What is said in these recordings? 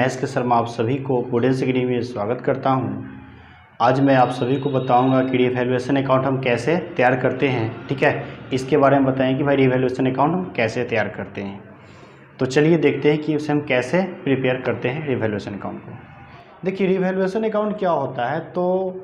महेश के शर्मा आप सभी को प्रूडेंस अकेडमी में स्वागत करता हूं। आज मैं आप सभी को बताऊंगा कि रिवैल्यूएशन अकाउंट हम कैसे तैयार करते हैं। ठीक है, इसके बारे में बताएं कि भाई रिवैल्यूएशन अकाउंट हम कैसे तैयार करते हैं। तो चलिए देखते हैं कि उसे हम कैसे प्रिपेयर करते हैं रिवैल्यूएशन अकाउंट को। देखिए, रिवैल्यूएशन अकाउंट क्या होता है, तो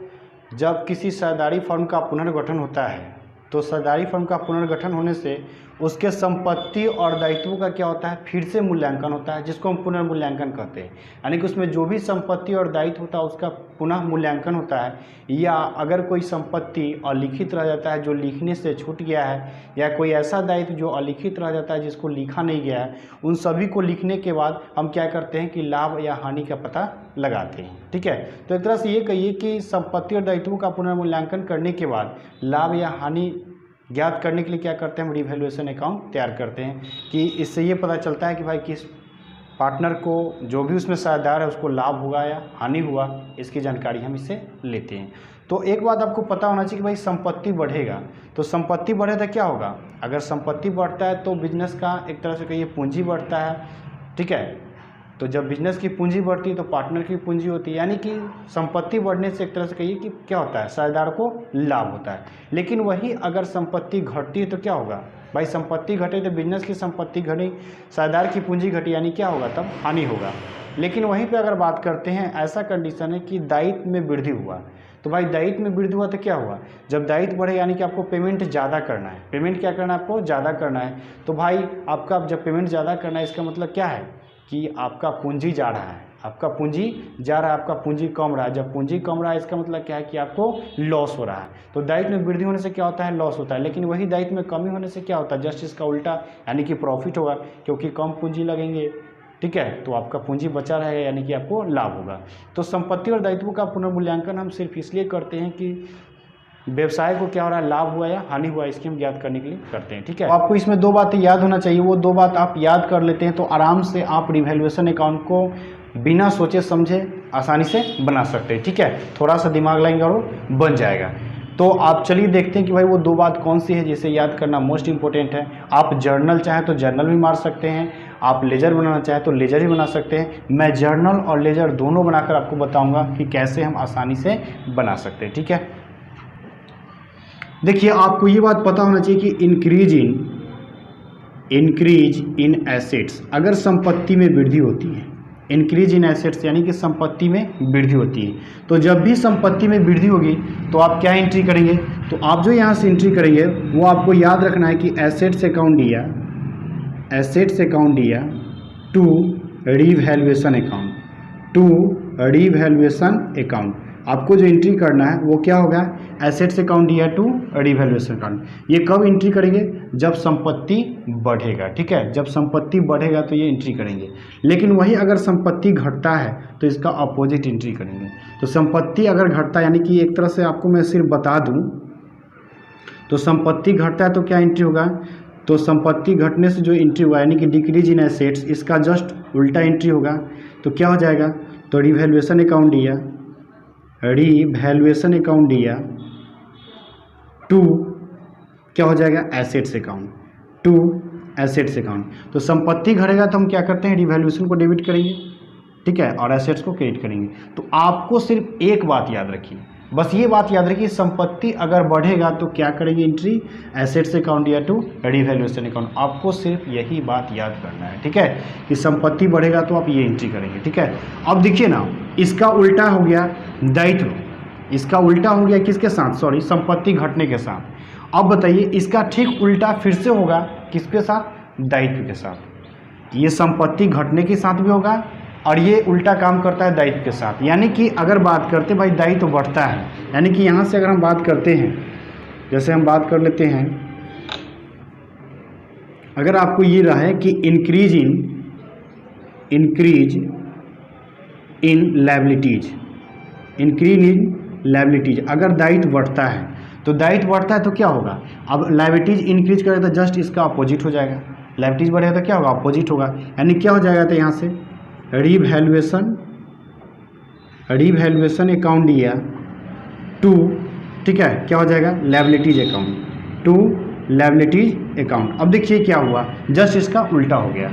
जब किसी साझेदारी फर्म का पुनर्गठन होता है तो साझेदारी फर्म का पुनर्गठन होने से उसके संपत्ति और दायित्वों का क्या होता है, फिर से मूल्यांकन होता है, जिसको हम पुनर्मूल्यांकन कहते हैं। यानी कि उसमें जो भी संपत्ति और दायित्व होता है उसका पुनः मूल्यांकन होता है, या अगर कोई संपत्ति अलिखित रह जाता है जो लिखने से छूट गया है, या कोई ऐसा दायित्व जो अलिखित रह जाता है जिसको लिखा नहीं गया है, उन सभी को लिखने के बाद हम क्या करते हैं कि लाभ या हानि का पता लगाते हैं। ठीक है, तो एक तरह से ये कहिए कि संपत्ति और दायित्वों का पुनर्मूल्यांकन करने के बाद लाभ या हानि ज्ञात करने के लिए क्या करते हैं, हम रिवैल्यूएशन अकाउंट तैयार करते हैं। कि इससे ये पता चलता है कि भाई किस पार्टनर को, जो भी उसमें साझेदार है, उसको लाभ हुआ या हानि हुआ, इसकी जानकारी हम इससे लेते हैं। तो एक बात आपको पता होना चाहिए कि भाई संपत्ति बढ़ेगा, तो संपत्ति बढ़े तो क्या होगा, अगर संपत्ति बढ़ता है तो बिजनेस का एक तरह से कहिए पूंजी बढ़ता है। ठीक है, तो जब बिजनेस की पूंजी बढ़ती है तो पार्टनर की पूंजी होती है, यानी कि संपत्ति बढ़ने से एक तरह से कहिए कि क्या होता है, साझेदार को लाभ होता है। लेकिन वही अगर संपत्ति घटती है तो क्या होगा, भाई संपत्ति घटे तो बिजनेस की संपत्ति घटी, साझेदार की पूंजी घटी, यानी क्या होगा, तब हानि होगा। लेकिन वहीं पे अगर बात करते हैं, ऐसा कंडीशन है कि दायित्व में वृद्धि हुआ, तो भाई दायित्व में वृद्धि हुआ तो क्या हुआ, जब दायित्व बढ़े यानी कि आपको पेमेंट ज़्यादा करना है। पेमेंट क्या करना है, आपको ज़्यादा करना है। तो भाई आपका जब पेमेंट ज़्यादा करना है, इसका मतलब क्या है कि आपका पूंजी जा रहा है, आपका पूंजी जा रहा है, आपका पूंजी कम रहा है। जब पूंजी कम रहा है इसका मतलब क्या है कि आपको लॉस हो रहा है। तो दायित्व में वृद्धि होने से क्या होता है, लॉस होता है। लेकिन वही दायित्व में कमी होने से क्या होता है, जस्ट इसका उल्टा, यानी कि प्रॉफिट होगा, क्योंकि कम पूंजी लगेंगे। ठीक है, तो आपका पूंजी बचा रहेगा, यानी कि आपको लाभ होगा। तो संपत्ति और दायित्वों का पुनर्मूल्यांकन हम सिर्फ इसलिए करते हैं कि व्यवसाय को क्या हो रहा है, लाभ हुआ या हानि हुआ, इसकी हम ज्ञात करने के लिए करते हैं। ठीक है, तो आपको इसमें दो बातें याद होना चाहिए, वो दो बात आप याद कर लेते हैं तो आराम से आप रिवैल्यूएशन अकाउंट को बिना सोचे समझे आसानी से बना सकते हैं। ठीक है, थोड़ा सा दिमाग लगाएंगे और बन जाएगा। तो आप चलिए देखते हैं कि भाई वो दो बात कौन सी है जिसे याद करना मोस्ट इंपॉर्टेंट है। आप जर्नल चाहें तो जर्नल भी मार सकते हैं, आप लेजर बनाना चाहें तो लेजर भी बना सकते हैं। मैं जर्नल और लेजर दोनों बनाकर आपको बताऊंगा कि कैसे हम आसानी से बना सकते हैं। ठीक है, देखिए आपको ये बात पता होना चाहिए कि इंक्रीज इन एसेट्स, अगर संपत्ति में वृद्धि होती है, इंक्रीज इन एसेट्स यानी कि संपत्ति में वृद्धि होती है, तो जब भी संपत्ति में वृद्धि होगी तो आप क्या एंट्री करेंगे, तो आप जो यहाँ से एंट्री करेंगे वो आपको याद रखना है कि एसेट्स अकाउंट दिया टू रिवैल्यूएशन अकाउंट, आपको जो एंट्री करना है वो क्या होगा, एसेट्स अकाउंट दिया टू रिवैल्यूएशन अकाउंट। ये कब एंट्री करेंगे, जब संपत्ति बढ़ेगा। ठीक है, जब संपत्ति बढ़ेगा तो ये एंट्री करेंगे। लेकिन वही अगर संपत्ति घटता है तो इसका अपोजिट एंट्री करेंगे। तो संपत्ति अगर घटता है, यानी कि एक तरह से आपको मैं सिर्फ बता दूं, तो संपत्ति घटता है तो क्या एंट्री होगा, तो संपत्ति घटने से जो एंट्री हुआ यानी कि डिक्रीज इन एसेट्स, इसका जस्ट उल्टा एंट्री होगा। तो क्या हो जाएगा, तो रिवैल्यूएशन अकाउंट दिया टू क्या हो जाएगा, एसेट्स अकाउंट। तो संपत्ति घटेगा तो हम क्या करते हैं, रिवैल्यूएशन को डेबिट करेंगे। ठीक है, और एसेट्स को क्रेडिट करेंगे। तो आपको सिर्फ एक बात याद रखिए, बस ये बात याद रखिए, संपत्ति अगर बढ़ेगा तो क्या करेंगे एंट्री, एसेट्स अकाउंट या टू रिवैल्यूएशन अकाउंट। आपको सिर्फ यही बात याद करना है। ठीक है, कि संपत्ति बढ़ेगा तो आप ये एंट्री करेंगे। ठीक है, अब देखिए ना, इसका उल्टा हो गया दायित्व, इसका उल्टा हो गया किसके साथ, सॉरी, संपत्ति घटने के साथ। अब बताइए इसका ठीक उल्टा फिर से होगा किसके साथ, दायित्व के साथ। ये संपत्ति घटने के साथ भी होगा और ये उल्टा काम करता है दायित्व के साथ। यानी कि अगर बात करते भाई दायित्व बढ़ता है, यानी कि यहाँ से अगर हम बात करते हैं, जैसे हम बात कर लेते हैं, अगर आपको ये रहा है कि इंक्रीज इन लायबिलिटीज, अगर दायित्व बढ़ता है तो क्या होगा, अब लायबिलिटीज इंक्रीज करें तो जस्ट इसका अपोजिट हो जाएगा, लायबिलिटीज बढ़ेगा तो क्या होगा, अपोजिट होगा। यानी क्या हो जाएगा, तो यहाँ से रिवैल्यूएशन अकाउंट दिया टू, ठीक है, क्या हो जाएगा, लायबिलिटीज अकाउंट। अब देखिए क्या हुआ, जस्ट इसका उल्टा हो गया।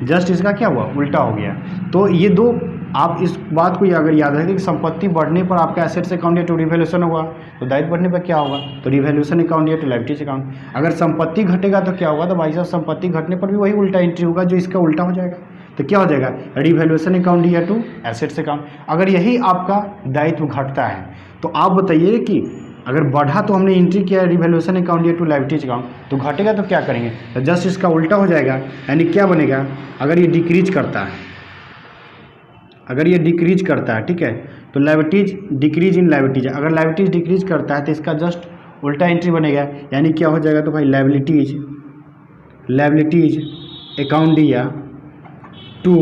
जस्ट इसका क्या हुआ, उल्टा हो गया। तो ये दो, आप इस बात को अगर याद रखें कि संपत्ति बढ़ने पर आपका एसेट्स अकाउंट या टू रिवैल्यूएशन होगा, तो दायित्व बढ़ने पर क्या होगा, तो रिवैल्यूएशन अकाउंट या टू लायबिलिटीज अकाउंट। अगर संपत्ति घटेगा तो क्या होगा, तो भाई साहब संपत्ति घटने पर भी वही उल्टा एंट्री होगा जो इसका उल्टा हो जाएगा। तो क्या हो जाएगा, रिवैल्यूएशन अकाउंट या टू एसेट्स अकाउंट। अगर यही आपका दायित्व घटता है तो आप बताइए कि अगर बढ़ा तो हमने एंट्री किया रिवैल्यूएशन अकाउंट या टू लायबिलिटीज अकाउंट, तो घटेगा तो क्या करेंगे, तो जस्ट इसका उल्टा हो जाएगा। यानी क्या बनेगा, अगर ये डिक्रीज करता है, अगर ये डिक्रीज करता है, ठीक है, तो लायबिलिटीज डिक्रीज इन लायबिलिटीज, अगर लायबिलिटीज डिक्रीज करता है तो इसका जस्ट उल्टा एंट्री बनेगा। यानी क्या हो जाएगा, तो भाई लायबिलिटीज अकाउंट दिया to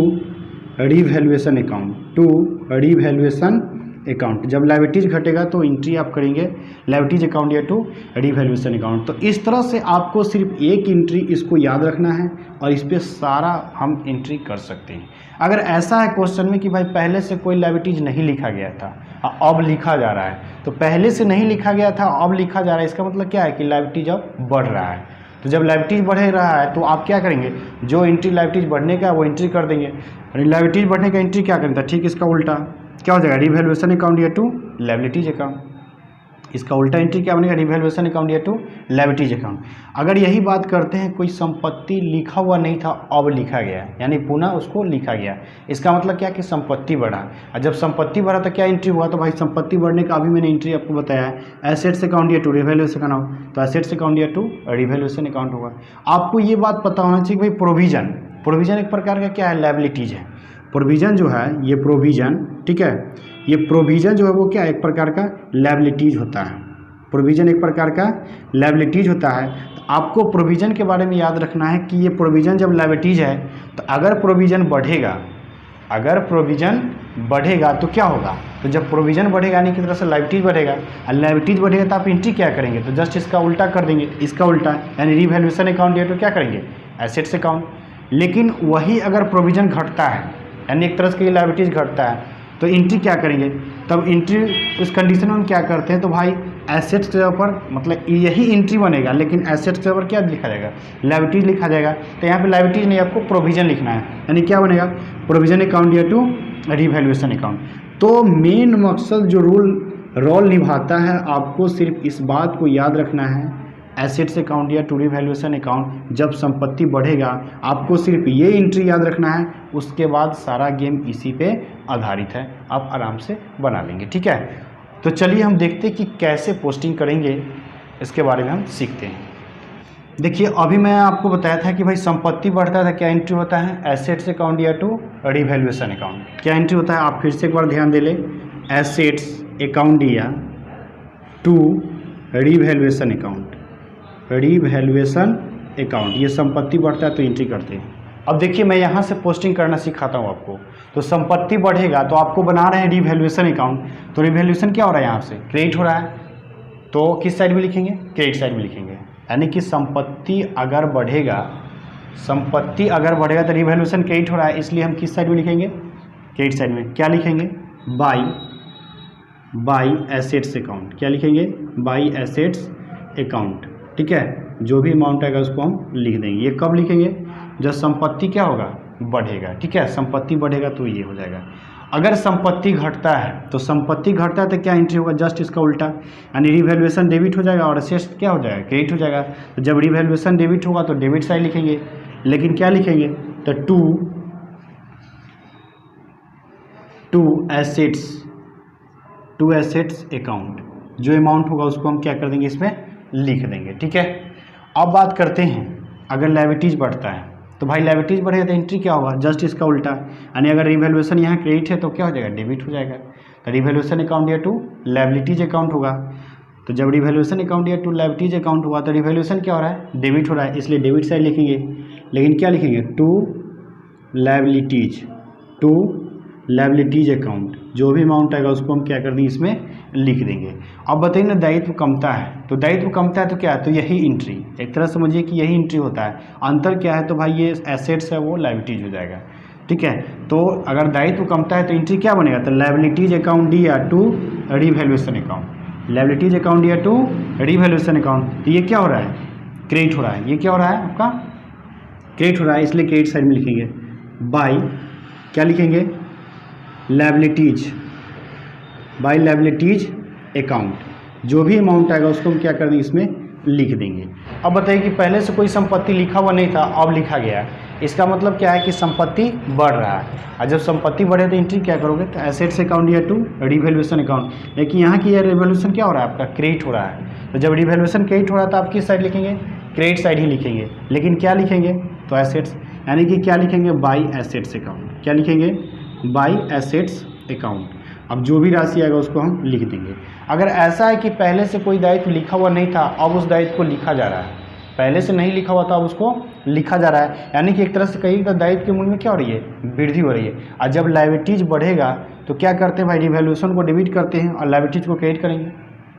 revaluation account, to revaluation account. जब लायबिलिटीज घटेगा तो एंट्री आप करेंगे लायबिलिटीज अकाउंट या टू रिवैल्यूएशन अकाउंट। तो इस तरह से आपको सिर्फ एक एंट्री इसको याद रखना है और इस पर सारा हम एंट्री कर सकते हैं। अगर ऐसा है क्वेश्चन में कि भाई पहले से कोई लायबिलिटीज नहीं लिखा गया था, अब लिखा जा रहा है, तो पहले से नहीं लिखा गया था अब लिखा जा रहा है, इसका मतलब क्या है कि लायबिलिटीज अब बढ़ रहा है। तो जब लायबिलिटीज बढ़ रहा है तो आप क्या करेंगे, जो एंट्री लायबिलिटीज बढ़ने का वो एंट्री कर देंगे। लायबिलिटीज बढ़ने का एंट्री क्या करेंगे, ठीक इसका उल्टा क्या हो जाएगा, रिवैल्यूएशन अकाउंट या टू लायबिलिटीज अकाउंट। इसका उल्टा एंट्री क्या बनेगा, रिवैल्यूएशन अकाउंट या टू लायबिलिटीज अकाउंट। अगर यही बात करते हैं कोई संपत्ति लिखा हुआ नहीं था अब लिखा गया, यानी पुनः उसको लिखा गया, इसका मतलब क्या कि संपत्ति बढ़ा। और जब संपत्ति बढ़ा तो क्या एंट्री हुआ, तो भाई संपत्ति बढ़ने का अभी मैंने एंट्री आपको बताया है, एसेट्स अकाउंट या टू रिवैल्यूएशन अकाउंट, तो एसेट्स अकाउंट या टू रिवैल्यूएशन अकाउंट होगा। आपको ये बात पता होना चाहिए भाई प्रोविजन एक प्रकार का क्या है, लायबिलिटीज है। प्रोविजन जो है ये प्रोविजन, ठीक है, ये प्रोविजन जो है वो क्या एक प्रकार का लायबिलिटीज होता है। प्रोविजन एक प्रकार का लायबिलिटीज होता है। तो आपको प्रोविजन के बारे में याद रखना है कि ये प्रोविजन जब लायबिलिटीज है तो अगर प्रोविजन बढ़ेगा तो क्या होगा, तो जब प्रोविजन बढ़ेगा यानी कि तरह से लायबिलिटीज बढ़ेगा, और लायबिलिटीज बढ़ेगा तो आप एंट्री क्या करेंगे, तो जस्ट इसका उल्टा कर देंगे, इसका उल्टा यानी रिवैल्यूएशन अकाउंट या तो क्या करेंगे, एसेट्स अकाउंट। लेकिन वही अगर प्रोविजन घटता है यानी एक तरह से लायबिलिटीज घटता है तो एंट्री क्या करेंगे, तब एंट्री उस कंडीशन में हम क्या करते हैं, तो भाई एसेट्स के ऊपर मतलब यही एंट्री बनेगा लेकिन एसेट्स के ऊपर क्या लिखा जाएगा, लायबिलिटीज लिखा जाएगा। तो यहाँ पे लायबिलिटीज नहीं, आपको प्रोविजन लिखना है, यानी क्या बनेगा, प्रोविजन अकाउंट या टू रिवैल्यूएशन अकाउंट। तो मेन मकसद जो रोल निभाता है, आपको सिर्फ इस बात को याद रखना है, एसेट्स अकाउंट या टू रिवैल्यूएशन अकाउंट जब संपत्ति बढ़ेगा आपको सिर्फ ये एंट्री याद रखना है, उसके बाद सारा गेम इसी पे आधारित है, आप आराम से बना लेंगे, ठीक है। तो चलिए हम देखते हैं कि कैसे पोस्टिंग करेंगे, इसके बारे में हम सीखते हैं। देखिए अभी मैं आपको बताया था कि भाई संपत्ति बढ़ता है क्या एंट्री होता है, एसेट्स अकाउंट या टू रिवैल्यूएशन अकाउंट। क्या एंट्री होता है आप फिर से एक बार ध्यान दे लें, एसेट्स अकाउंट या to revaluation account, revaluation account, ये संपत्ति बढ़ता है तो एंट्री करते हैं। अब देखिए मैं यहाँ से पोस्टिंग करना सिखाता हूँ आपको। तो संपत्ति बढ़ेगा तो आपको बना रहे हैं रिवैल्यूएशन अकाउंट, तो रिवैल्यूएशन क्या हो रहा है, यहाँ से क्रेडिट हो रहा है, तो किस साइड में लिखेंगे, क्रेडिट साइड में लिखेंगे। यानी कि संपत्ति अगर बढ़ेगा तो रिवैल्यूएशन क्रेडिट हो रहा है, इसलिए हम किस साइड में लिखेंगे, क्रेडिट साइड में। क्या लिखेंगे, बाई एसेट्स अकाउंट, क्या लिखेंगे, बाई एसेट्स अकाउंट, ठीक है। जो भी अमाउंट आएगा उसको हम लिख देंगे। ये कब लिखेंगे, जब संपत्ति क्या होगा, बढ़ेगा, ठीक है। संपत्ति बढ़ेगा तो ये हो जाएगा। अगर संपत्ति घटता है तो क्या एंट्री होगा, जस्ट इसका उल्टा, यानी रिवैल्यूएशन डेबिट हो जाएगा और एसेट्स क्या हो जाएगा, क्रेडिट हो जाएगा। तो जब रिवैल्यूएशन डेबिट होगा तो डेबिट साइड लिखेंगे, लेकिन क्या लिखेंगे, तो टू एसेट्स अकाउंट, जो अमाउंट होगा उसको हम क्या कर देंगे, इसमें लिख देंगे, ठीक है। अब बात करते हैं अगर लायबिलिटीज बढ़ता है तो भाई लायबिलिटीज बढ़ेगा तो एंट्री क्या होगा, जस्ट इसका उल्टा, यानी अगर रिवैल्यूएशन यहाँ क्रेडिट है तो क्या हो जाएगा, डेबिट हो जाएगा। तो रिवैल्यूएशन अकाउंट या टू लायबिलिटीज अकाउंट होगा। तो जब रिवैल्यूएशन अकाउंट या टू लायबिलिटीज अकाउंट हुआ तो रिवैल्यूएशन क्या हो रहा है, डेबिट हो रहा है, इसलिए डेबिट साइड लिखेंगे। लेकिन क्या लिखेंगे, टू लायबिलिटीज अकाउंट, जो भी अमाउंट आएगा उसको हम क्या कर देंगे, इसमें लिख देंगे। अब बताइए ना, दायित्व कमता है, तो दायित्व कमता है तो क्या है, तो यही एंट्री, एक तरह समझिए कि यही एंट्री होता है। अंतर क्या है, तो भाई ये एसेट्स है वो लायबिलिटीज हो जाएगा, ठीक है। तो अगर दायित्व कमता है तो एंट्री क्या बनेगा, तो लायबिलिटीज अकाउंट या to revaluation account, liabilities account या टू रिवैल्यूएशन अकाउंट। तो ये क्या हो रहा है, क्रेडिट हो रहा है, ये क्या हो रहा है आपका, क्रेडिट हो रहा है, इसलिए क्रेडिट साइड में लिखेंगे। बाय क्या लिखेंगे, लायबिलिटीज, बाय लायबिलिटीज अकाउंट। जो भी अमाउंट आएगा उसको हम क्या कर देंगे, इसमें लिख देंगे। अब बताइए कि पहले से कोई संपत्ति लिखा हुआ नहीं था, अब लिखा गया है, इसका मतलब क्या है कि संपत्ति बढ़ रहा है। और जब संपत्ति बढ़े तो एंट्री क्या करोगे, तो एसेट्स अकाउंट या टू रिवैल्यूएशन अकाउंट। लेकिन यहाँ की यह रिवैल्यूएशन क्या हो रहा है, आपका क्रेडिट हो रहा है। तो जब रिवैल्यूएशन क्रेडिट हो रहा है तो आप किस साइड लिखेंगे, क्रेडिट साइड ही लिखेंगे। लेकिन क्या लिखेंगे, तो एसेट्स, यानी कि क्या लिखेंगे, बाई एसेट्स अकाउंट। क्या लिखेंगे, बाई एसेट्स अकाउंट। अब जो भी राशि आएगा उसको हम लिख देंगे। अगर ऐसा है कि पहले से कोई दायित्व लिखा हुआ नहीं था, अब उस दायित्व को लिखा जा रहा है, पहले से नहीं लिखा हुआ था अब उसको लिखा जा रहा है, यानी कि एक तरह से कहीं का दायित्व के मूल्य में क्या हो रही है, वृद्धि हो रही है। और जब लायबिलिटीज बढ़ेगा तो क्या करते हैं भाई, रिवैल्यूएशन को डेबिट करते हैं और लायबिलिटीज को क्रेडिट करेंगे।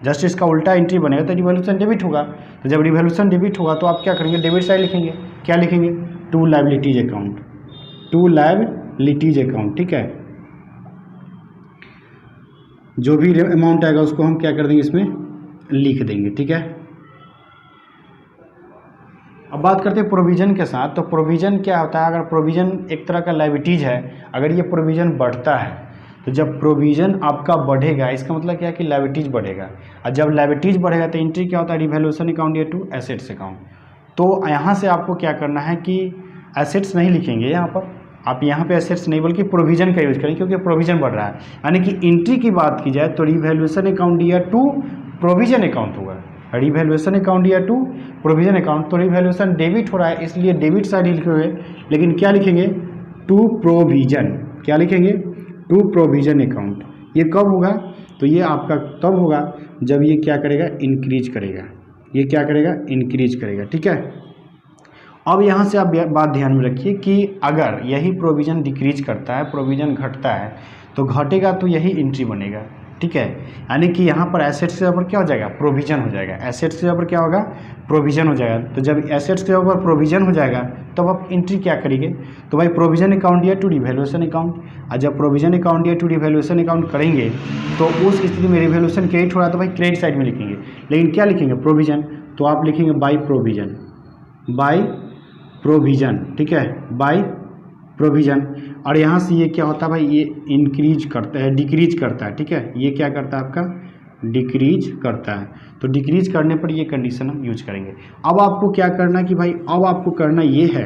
जस्ट इसका उल्टा एंट्री बनेगा तो रिवैल्यूएशन डेबिट होगा। तो जब रिवैल्यूएशन डेबिट होगा तो आप क्या करेंगे, डेबिट साइड लिखेंगे। क्या लिखेंगे, to liabilities account, to liabilities account. ठीक है, जो भी अमाउंट आएगा उसको हम क्या कर देंगे, इसमें लिख देंगे। ठीक है, अब बात करते हैं प्रोविज़न के साथ। तो प्रोविज़न क्या होता है, अगर प्रोविज़न एक तरह का लायबिलिटीज है, अगर ये प्रोविज़न बढ़ता है तो जब प्रोविज़न आपका बढ़ेगा इसका मतलब क्या है कि लायबिलिटीज बढ़ेगा। और जब लायबिलिटीज बढ़ेगा तो एंट्री क्या होता है, रिवैल्यूएशन अकाउंट या टू एसेट्स अकाउंट। तो यहाँ से आपको क्या करना है कि एसेट्स नहीं लिखेंगे, यहाँ पर आप यहाँ पे एसेट्स नहीं बल्कि प्रोविज़न का यूज करेंगे, क्योंकि प्रोविज़न बढ़ रहा है। यानी कि एंट्री की बात की जाए तो रिवैल्यूएशन अकाउंट या टू प्रोविज़न अकाउंट होगा, रिवैल्यूएशन अकाउंट या टू प्रोविज़न अकाउंट। तो रिवैल्यूएशन डेबिट हो रहा है इसलिए डेबिट साइड ही लिखे हुए, लेकिन क्या लिखेंगे, टू प्रोविज़न। क्या लिखेंगे, टू प्रोविज़न अकाउंट। ये कब होगा, तो ये आपका तब होगा जब ये क्या करेगा, इंक्रीज करेगा। ये क्या करेगा, इंक्रीज करेगा। ठीक है, अब यहाँ से आप बात ध्यान में रखिए कि अगर यही प्रोविज़न डिक्रीज करता है, प्रोविज़न घटता है, तो घटेगा तो यही एंट्री बनेगा। ठीक है, यानी कि यहाँ पर एसेट्स के ऊपर क्या हो जाएगा, प्रोविज़न हो जाएगा। एसेट्स के ऊपर क्या होगा, प्रोविज़न हो जाएगा। तो जब एसेट्स के ऊपर प्रोविज़न हो जाएगा तब आप एंट्री क्या करेंगे, तो भाई प्रोविज़न अकाउंट या टू रिवैल्यूएशन अकाउंट। और जब प्रोविज़न अकाउंट या टू रिवैल्यूएशन अकाउंट करेंगे तो उस स्थिति में रिवैल्यूएशन क्रेडिट हो रहा है तो भाई क्रेडिट साइड में लिखेंगे। लेकिन क्या लिखेंगे, प्रोविज़न, तो आप लिखेंगे बाई प्रोविज़न, बाई प्रोविज़न। ठीक है, बाई प्रोविज़न। और यहाँ से ये क्या होता है भाई, ये इंक्रीज करता है, डिक्रीज करता है। ठीक है, ये क्या करता है आपका, डिक्रीज करता है। तो डिक्रीज करने पर ये कंडीशन हम यूज करेंगे। अब आपको क्या करना है कि भाई, अब आपको करना ये है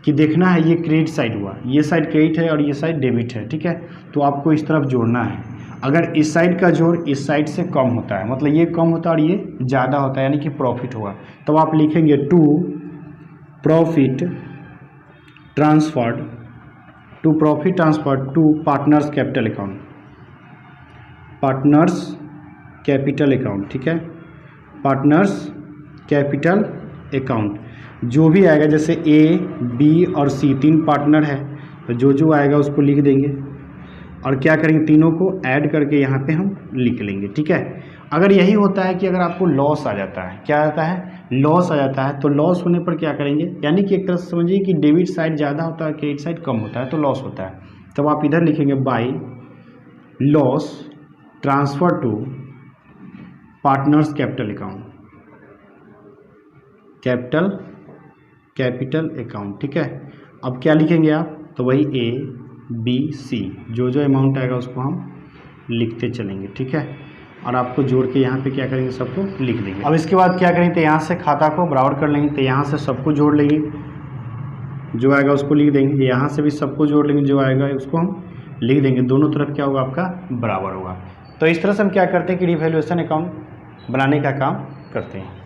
कि देखना है ये क्रेडिट साइड हुआ, ये साइड क्रेडिट है और ये साइड डेबिट है। ठीक है, तो आपको इस तरफ जोड़ना है। अगर इस साइड का जोड़ इस साइड से कम होता है, मतलब ये कम होता है और ये ज़्यादा होता है, यानी कि प्रॉफिट होगा, तो आप लिखेंगे to profit transferred, to profit transfer to partners capital account, partners capital account. ठीक है, पार्टनर्स कैपिटल अकाउंट। जो भी आएगा, जैसे ए बी और सी तीन पार्टनर है, तो जो जो आएगा उसको लिख देंगे और क्या करेंगे, तीनों को ऐड करके यहाँ पे हम लिख लेंगे। ठीक है, अगर यही होता है कि अगर आपको लॉस आ जाता है, क्या आता है, लॉस आ जाता है, तो लॉस होने पर क्या करेंगे, यानी कि एक तरह से समझिए कि डेबिट साइड ज़्यादा होता है, क्रेडिट साइड कम होता है, तो लॉस होता है। तब आप इधर लिखेंगे by loss transfer to partners capital account, capital account. ठीक है, अब क्या लिखेंगे आप, तो वही ए बी सी जो जो अमाउंट आएगा उसको हम लिखते चलेंगे। ठीक है, और आपको जोड़ के यहाँ पे क्या करेंगे, सबको लिख देंगे। अब इसके बाद क्या करेंगे, तो यहाँ से खाता को बराबर कर लेंगे, तो यहाँ से सबको जोड़ लेंगे, जो आएगा उसको लिख देंगे। यहाँ से भी सबको जोड़ लेंगे, जो आएगा उसको हम लिख देंगे। दोनों तरफ क्या होगा, आपका बराबर होगा। तो इस तरह से हम क्या करते हैं कि रिवैल्यूएशन अकाउंट बनाने का काम करते हैं।